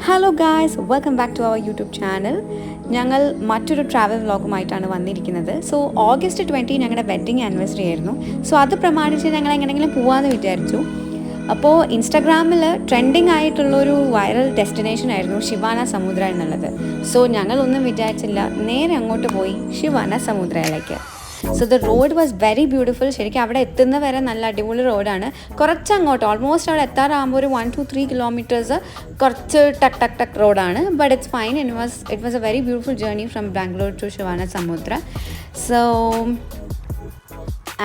Hello guys, welcome back to our YouTube channel. ഞങ്ങൾ മറ്റൊരു travel വ്ളോഗുമായിട്ടാണ് വന്നിരിക്കുന്നത്. സോ ഓഗസ്റ്റ് 20 ഞങ്ങളുടെ വെഡ്ഡിങ് ആനിവേഴ്സറി ആയിരുന്നു. സോ അത് പ്രമാണിച്ച് ഞങ്ങൾ എങ്ങനെയെങ്കിലും പോകാമെന്ന് വിചാരിച്ചു. അപ്പോൾ ഇൻസ്റ്റാഗ്രാമിൽ ട്രെൻഡിങ് ആയിട്ടുള്ളൊരു വൈറൽ ഡെസ്റ്റിനേഷൻ ആയിരുന്നു ശിവാന സമുദ്ര എന്നുള്ളത്. സോ ഞങ്ങളൊന്നും വിചാരിച്ചില്ല, നേരെ അങ്ങോട്ട് പോയി ശിവാന സമുദ്രയിലേക്ക്. So the road was very beautiful. ശരിക്കും അവിടെ എത്തുന്ന വരെ നല്ല അടിപൊളി റോഡാണ്. കുറച്ച് അങ്ങോട്ട് ഓൾമോസ്റ്റ് അവിടെ എത്താറാകുമ്പോൾ ഒരു 1 to 3 കിലോമീറ്റേഴ്സ് കുറച്ച് ടക്ക് റോഡാണ്. But it's fine. It was a very beautiful journey from Bangalore to Shivana Samudra. So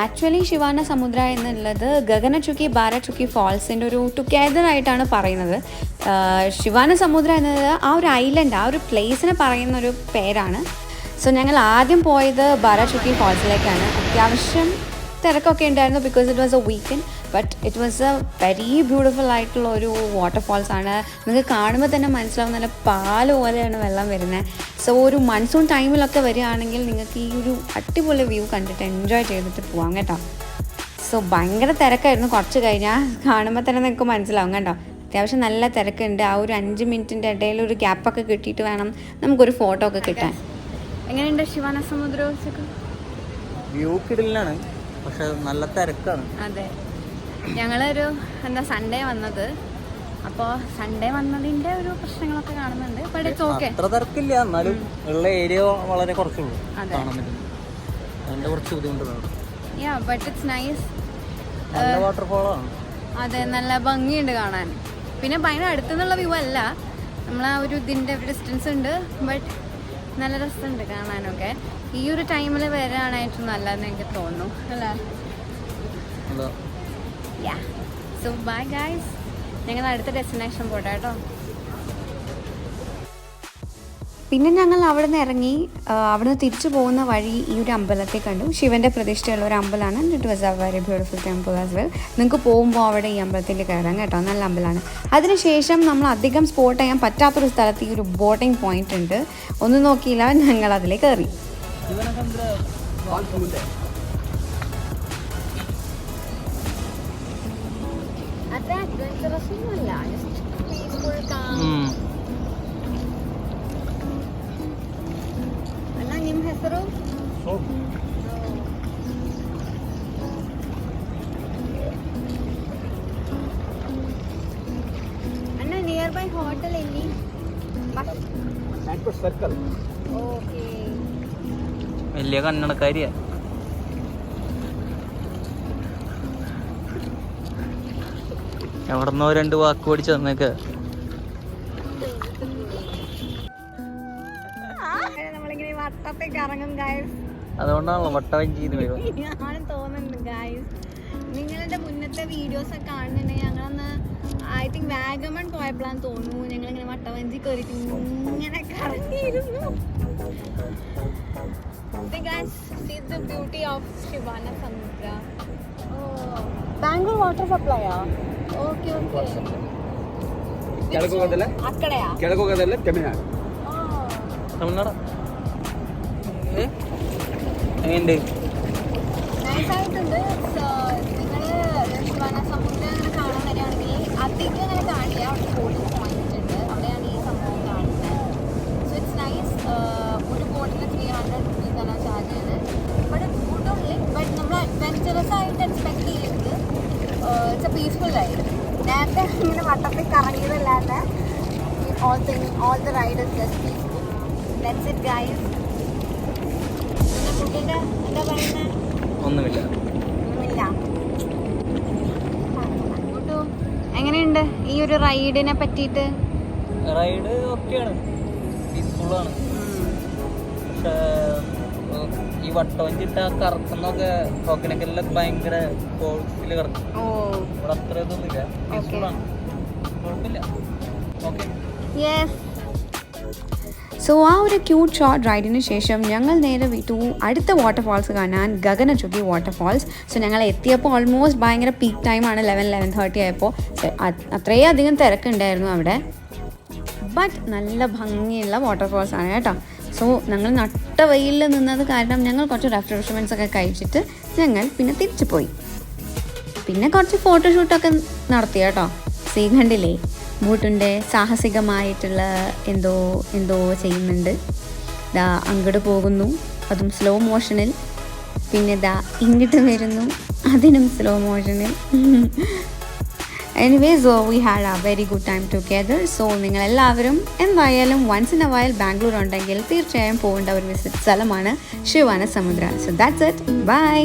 actually Shivana സമുദ്ര എന്നുള്ളത് ഗഗനചുക്കി ബാരചുക്കി ഫാൾസിൻ്റെ ഒരു ടുഗെദർ ആയിട്ടാണ് പറയുന്നത്. ശിവാന സമുദ്ര എന്നത് ആ ഒരു ഐലൻഡ്, ആ ഒരു പ്ലേസിനെ പറയുന്ന ഒരു പേരാണ്. സോ ഞങ്ങൾ ആദ്യം പോയത് ബാരാചുക്കി ഫാൾസിലേക്കാണ്. അത്യാവശ്യം തിരക്കൊക്കെ ഉണ്ടായിരുന്നു because it was A weekend. But it was a very beautiful ആയിട്ടുള്ള ഒരു വാട്ടർഫാൾസ് ആണ്. നിങ്ങൾക്ക് കാണുമ്പോൾ തന്നെ മനസ്സിലാവും, നല്ല പാല് പോലെയാണ് വെള്ളം വരുന്നത്. സോ ഒരു മൺസൂൺ ടൈമിലൊക്കെ വരികയാണെങ്കിൽ നിങ്ങൾക്ക് ഈ ഒരു അടിപൊളി വ്യൂ കണ്ടിട്ട് എൻജോയ് ചെയ്തിട്ട് പോകാം കേട്ടോ. സോ ഭയങ്കര തിരക്കായിരുന്നു. കുറച്ച് കഴിഞ്ഞാൽ കാണുമ്പോൾ തന്നെ നിങ്ങൾക്ക് മനസ്സിലാവും കേട്ടോ, അത്യാവശ്യം നല്ല തിരക്കുണ്ട്. ആ ഒരു 5 മിനിറ്റിൻ്റെ ഇടയിൽ ഒരു ഗ്യാപ്പൊക്കെ കിട്ടിയിട്ട് വേണം നമുക്കൊരു ഫോട്ടോ ഒക്കെ കിട്ടാൻ. എങ്ങനെയുണ്ട് ശിവാന സമുദ്ര? വ്യൂ കിടലാണ്, പക്ഷെ നല്ല തിരക്കാണ്. അതെ, ഞങ്ങളൊരു സൺഡേ വന്നത്. അപ്പോൾ സൺഡേ വന്നതിൻ്റെ ഒരു പ്രശ്നങ്ങളൊക്കെ കാണുന്നുണ്ട്. ബട്ട് ഇറ്റ്സ് ഓക്കെ, അത്ര തിരക്കില്ല. എന്നാലും ഉള്ള ഏരിയ വളരെ കുറച്ചുള്ളൂ കാണാൻ പറ്റും. അതിൻ്റെ കുറച്ച് ബുദ്ധിമുട്ടുകളാണ്. യാ, ബട്ട് ഇറ്റ്സ് നൈസ്. നല്ല വാട്ടർഫോളാണ്. അതെ, നല്ല ഭംഗിയുണ്ട് കാണാൻ. പിന്നെ ഭയങ്കര അടുത്തുനിന്നുള്ള വ്യൂ അല്ല, നമ്മൾ ആ ഒരു ഇതിൻ്റെ ഡിസ്റ്റൻസ് ഉണ്ട്. ബട്ട് നല്ല രസമുണ്ട് കാണാനൊക്കെ. ഈ ഒരു ടൈമിൽ വരാനായിട്ട് നല്ലതെന്ന് എനിക്ക് തോന്നുന്നു അല്ലേ? യാ, സോ ബൈ ഗൈസ്, ഞങ്ങൾ അടുത്ത ഡെസ്റ്റിനേഷൻ പോട്ടെ കേട്ടോ. പിന്നെ ഞങ്ങൾ അവിടെ നിന്ന് ഇറങ്ങി അവിടുന്ന് തിരിച്ചു പോകുന്ന വഴി ഈ ഒരു അമ്പലത്തെ കണ്ടു. ശിവൻ്റെ പ്രതിഷ്ഠയുള്ള ഒരു അമ്പലമാണ്. It was a very beautiful temple as well. നിങ്ങൾക്ക് പോകുമ്പോൾ അവിടെ ഈ അമ്പലത്തിൽ കയറാം കേട്ടോ, നല്ല അമ്പലമാണ്. അതിനുശേഷം നമ്മൾ അധികം സ്പോട്ട് ചെയ്യാൻ പറ്റാത്തൊരു സ്ഥലത്ത് ഈ ഒരു ബോട്ടിംഗ് പോയിന്റ് ഉണ്ട്. ഒന്നും നോക്കിയില്ല, ഞങ്ങൾ അതിൽ കയറി. അത്ര അഡ്വഞ്ചറസ് ഒന്നുമല്ല, ജസ്റ്റ് പീസ്ഫുൾ കാം. ನಿಮ್ಮ ಹೆಸರು? ಅಣ್ಣ, ನಿಯರ್ ಬೈ ಹೋಟೆಲ್ ಎಲ್ಲಿ? സർക്കിൾ. ഓക്കെ, വലിയ കന്നടക്കാരിയാ. എവിടെന്നോ 2 വാക്ക് പഠിച്ചു തന്നേക്ക. കറങ്ങും ഗായ്സ്. അതുകൊണ്ടാണല്ലോ വട്ടവഞ്ചി ആണ് തോന്നുന്നുണ്ട് ഗായ്സ്. നിങ്ങളുടെ മുന്നത്തെ വീഡിയോസ് ഒക്കെ കാണുന്നുണ്ടെങ്കിൽ ഞങ്ങളന്ന് ഐ തിങ്ക് വാഗമൺ പോയപ്പോഴാന്ന് തോന്നുന്നു ഞങ്ങളിങ്ങനെ വട്ടവഞ്ചി കയറിയിട്ട് ഇങ്ങനെ കറങ്ങിയിരുന്നു. Beauty of Shivana Samudra. Bangalore water സപ്ലൈയാ? Okay okay. അക്കടയാ? തമിഴ്നാട്. എങ്ങനെയുണ്ട്? നൈസായിട്ടുണ്ട്. നിങ്ങൾ ശിവാന സമുദ്രം അങ്ങനെ കാണാൻ വരികയാണെങ്കിൽ അധികം അങ്ങനെ കാണില്ല. അവിടെ ബോട്ടിംഗ് പോയിന്റ് ഉണ്ട്, അവിടെയാണ് ഈ സംഭവം കാണുന്നത്. So it's nice. ഒരു ബോട്ടിന് 300 rupees ആണ് ചാർജ് ചെയ്തത്. But good only. ബട്ട് നമ്മൾ അഡ്വഞ്ചറസ് ആയിട്ട് എക്സ്പെക്ട് ചെയ്യരുത്. It's A peaceful life. നേരത്തെ ഇങ്ങനെ വട്ടത്തിൽ കറങ്ങിയതല്ലാതെ all the ride is just peaceful. That's it guys. എന്താ പറയുന്നത്? ഒന്നുമില്ല. എങ്ങനെയുണ്ട് ഈ ഒരു റൈഡിനെ പറ്റിയിട്ട്? റൈഡ് ഓക്കെയാണ്, പീസ്ഫുള്ളാണ്. പക്ഷേ ഈ വട്ടവഞ്ചിട്ട കറക്കുന്നൊക്കെ കോക്കനക്കലിലൊക്കെ ഭയങ്കര ഫോഴ്സിൽ കറക്കും. ഇവിടെ അത്ര ഇതൊന്നുമില്ല, പീസ്ഫുള്ളാണ്, കുഴപ്പമില്ല. ഓക്കെ. യെസ്. സോ ആ ഒരു ക്യൂട്ട് ഷോർട്ട് റൈഡിന് ശേഷം ഞങ്ങൾ നേരെ വിട്ടു അടുത്ത വാട്ടർഫാൾസ് കാണാൻ, ഗഗനചുക്കി വാട്ടർഫാൾസ്. സോ ഞങ്ങൾ എത്തിയപ്പോൾ ഓൾമോസ്റ്റ് ഭയങ്കര പീക്ക് ടൈമാണ്, 11:30 ആയപ്പോൾ. അത്രയും അധികം തിരക്കുണ്ടായിരുന്നു അവിടെ. ബട്ട് നല്ല ഭംഗിയുള്ള വാട്ടർഫാൾസ് ആണ് കേട്ടോ. സോ ഞങ്ങൾ നട്ട വെയിലിൽ നിന്നത് കാരണം ഞങ്ങൾ കുറച്ച് റിഫ്രഷ്മെൻറ്റ്സ് ഒക്കെ കഴിച്ചിട്ട് ഞങ്ങൾ പിന്നെ തിരിച്ചു പോയി. പിന്നെ കുറച്ച് ഫോട്ടോഷൂട്ടൊക്കെ നടത്തി കേട്ടോ. സീ കണ്ടില്ലേ, ബോട്ടിൻ്റെ സാഹസികമായിട്ടുള്ള എന്തോ എന്തോ ചെയ്യുന്നുണ്ട്. ദാ അങ്ങോട്ട് പോകുന്നു, അതും സ്ലോ മോഷനിൽ. പിന്നെ ദാ ഇങ്ങോട്ട് വരുന്നു, അതിനും സ്ലോ മോഷനിൽ. Anyway so we had a very good time together. So നിങ്ങളെല്ലാവരും എന്തായാലും once in a while Bangalore ഉണ്ടെങ്കിൽ തീർച്ചയായും പോകേണ്ട ഒരു വിസിറ്റ് സ്ഥലമാണ് Shivanasamudra. So that's it. By.